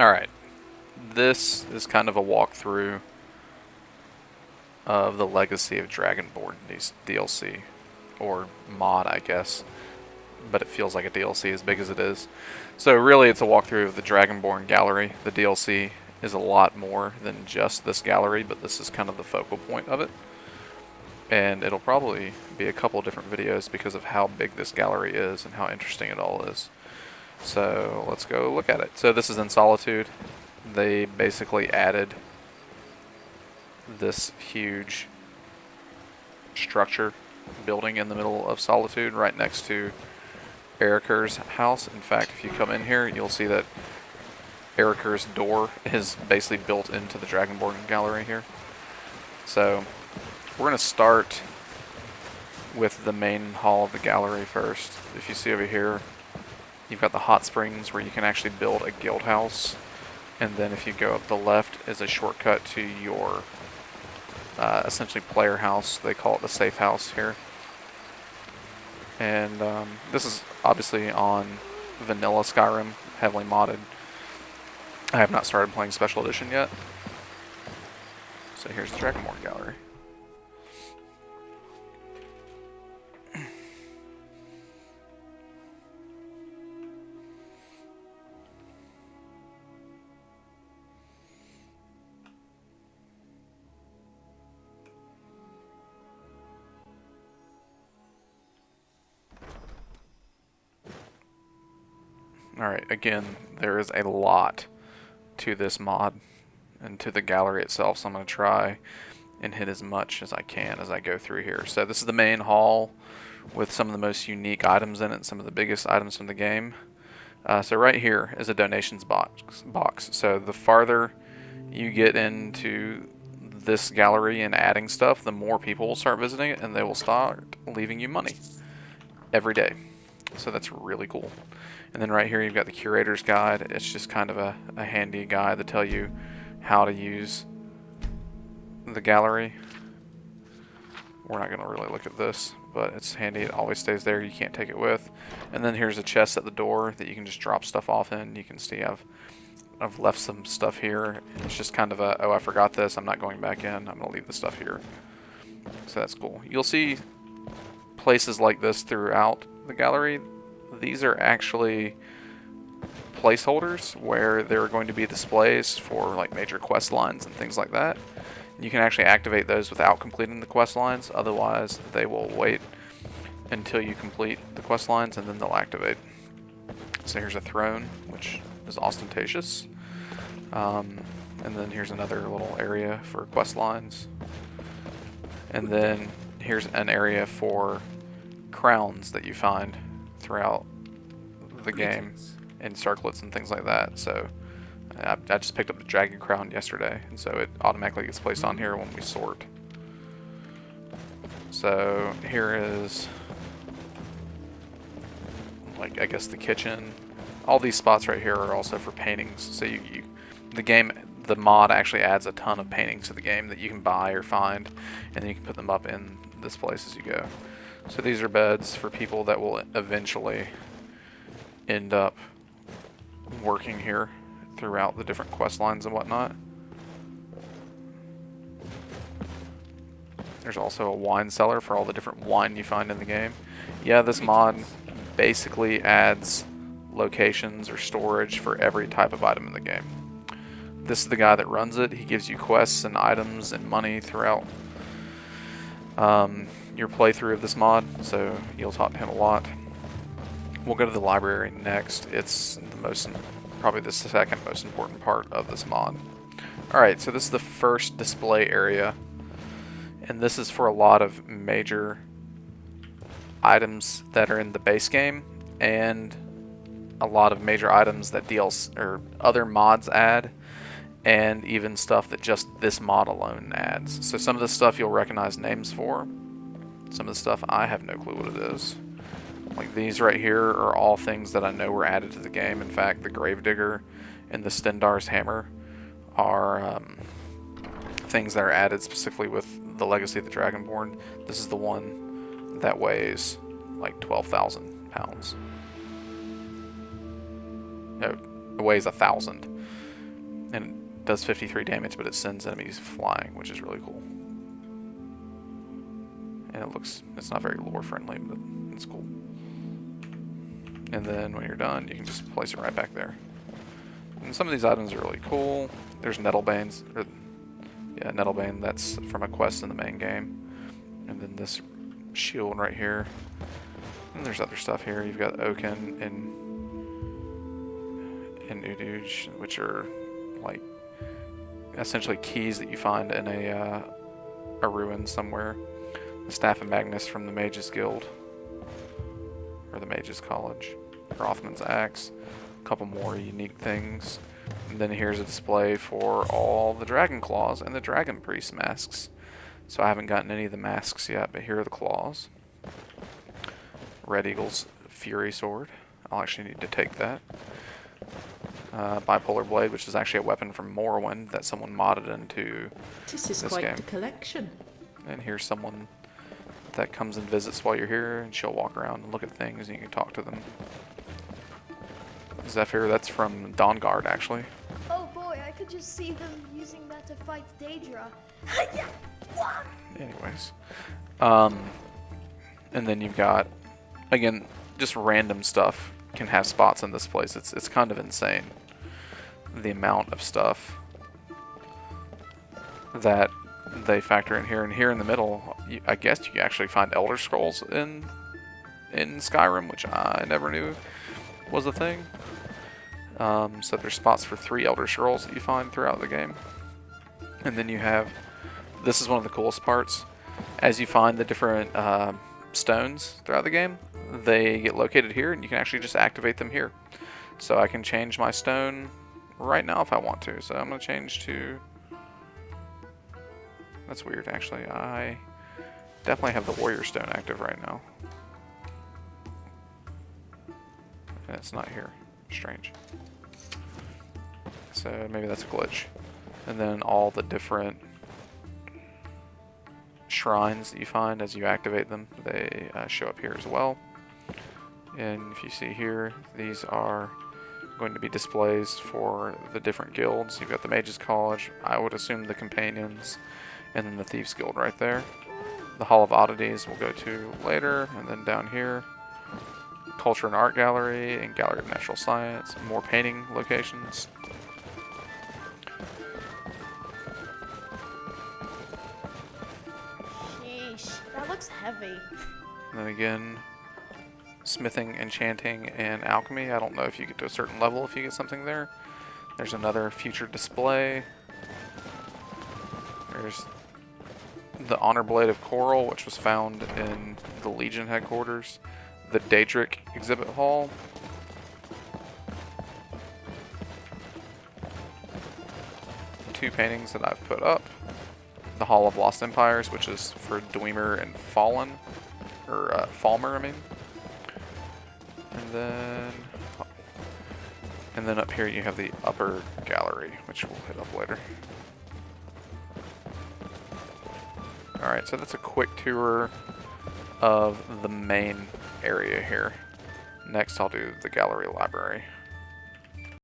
Alright, this is kind of a walkthrough of the Legacy of Dragonborn DLC, or mod, I guess, but it feels like a DLC as big as it is. So really it's a walkthrough of the Dragonborn gallery. The DLC is a lot more than just this gallery, but this is kind of the focal point of it. And it'll probably be a couple different videos because of how big this gallery is and how interesting it all is. So let's go look at it. So this is in Solitude. They basically added this huge structure building in the middle of Solitude right next to Eriker's house. In fact, if you come in here, you'll see that Eriker's door is basically built into the Dragonborn gallery here. So we're going to start with the main hall of the gallery first. If you see over here, you've got the hot springs where you can actually build a guild house. And then if you go up the left is a shortcut to your essentially player house. They call it the safe house here. And this is obviously on vanilla Skyrim, heavily modded. I have not started playing Special Edition yet. So here's the Dragonborn gallery. Alright, again, there is a lot to this mod and to the gallery itself, so I'm going to try and hit as much as I can as I go through here. So this is the main hall with some of the most unique items in it, some of the biggest items from the game. So right here is a donations box. So the farther you get into this gallery and adding stuff, the more people will start visiting it and they will start leaving you money every day. So that's really cool. And then right here you've got the curator's guide. It's just kind of a handy guide to tell you how to use the gallery. We're not going to really look at this, but it's handy. It always stays there. You can't take it with. And then here's a chest at the door that you can just drop stuff off in. You can see I've left some stuff here. It's just kind of a, oh, I forgot this. I'm not going back in. I'm going to leave the stuff here. So that's cool. You'll see places like this throughout the gallery. These are actually placeholders where there are going to be displays for like major quest lines and things like that. You can actually activate those without completing the quest lines. Otherwise, they will wait until you complete the quest lines and then they'll activate. So here's a throne, which is ostentatious. And then here's another little area for quest lines. And then here's an area for crowns that you find throughout the game in circlets and things like that. So I just picked up the dragon crown yesterday, and so it automatically gets placed on here when we sort. So here is, like, I guess the kitchen. All these spots right here are also for paintings. So the mod actually adds a ton of paintings to the game that you can buy or find, and then you can put them up in this place as you go. So these are beds for people that will eventually end up working here throughout the different quest lines and whatnot. There's also a wine cellar for all the different wine you find in the game. Yeah, this mod basically adds locations or storage for every type of item in the game. This is the guy that runs it. He gives you quests and items and money throughout your playthrough of this mod, so you'll talk to him a lot. We'll go to the library next. It's probably the second most important part of this mod. Alright, so this is the first display area, and this is for a lot of major items that are in the base game, and a lot of major items that DLC or other mods add, and even stuff that just this mod alone adds. So some of the stuff you'll recognize names for. Some of the stuff I have no clue what it is. Like these right here are all things that I know were added to the game. In fact, the Gravedigger and the Stendarr's Hammer are things that are added specifically with the Legacy of the Dragonborn. This is the one that weighs like 12,000 pounds. No, it weighs 1,000. And it does 53 damage, but it sends enemies flying, which is really cool. And it's not very lore friendly, but it's cool. And then when you're done, you can just place it right back there. And some of these items are really cool. There's Nettlebanes. Nettlebane, that's from a quest in the main game. And then this shield right here. And there's other stuff here. You've got Oaken and Uduj, which are like essentially keys that you find in a ruin somewhere. The Staff of Magnus from the Mages Guild, or the Mages College. Rothman's Axe. A couple more unique things. And then here's a display for all the Dragon Claws and the Dragon Priest masks. So I haven't gotten any of the masks yet, but here are the claws. Red Eagle's Fury Sword. I'll actually need to take that. Bipolar Blade, which is actually a weapon from Morrowind that someone modded into This is this quite game. the collection. And here's someone that comes and visits while you're here, and she'll walk around and look at things, and you can talk to them. Zephyr, that's from Dawnguard, actually. Oh boy, I could just see them using that to fight Daedra. Anyways. And then you've got, again, just random stuff can have spots in this place. It's kind of insane, the amount of stuff that they factor in here. And here in the middle, I guess you actually find Elder Scrolls in Skyrim, which I never knew was a thing. So there's spots for 3 Elder Scrolls that you find throughout the game. And then you have, this is one of the coolest parts, as you find the different stones throughout the game, they get located here, and you can actually just activate them here. So I can change my stone right now if I want to. So I'm going to change to, that's weird actually, I definitely have the Warrior Stone active right now. And it's not here. Strange. So maybe that's a glitch. And then all the different shrines that you find as you activate them, they show up here as well. And if you see here, these are going to be displays for the different guilds. You've got the Mages College, I would assume the Companions, and then the Thieves Guild right there. The Hall of Oddities we'll go to later, and then down here, Culture and Art Gallery and Gallery of Natural Science, more painting locations. Sheesh, that looks heavy. And then again, smithing, enchanting, and alchemy. I don't know if you get to a certain level if you get something there. There's another future display. There's the Honor Blade of Coral, which was found in the Legion headquarters. The Daedric exhibit hall. Two paintings that I've put up. The Hall of Lost Empires, which is for Dwemer and Fallen, or Falmer, I mean. And then up here you have the upper gallery, which we'll hit up later. Alright, so that's a quick tour of the main area here. Next I'll do the gallery library.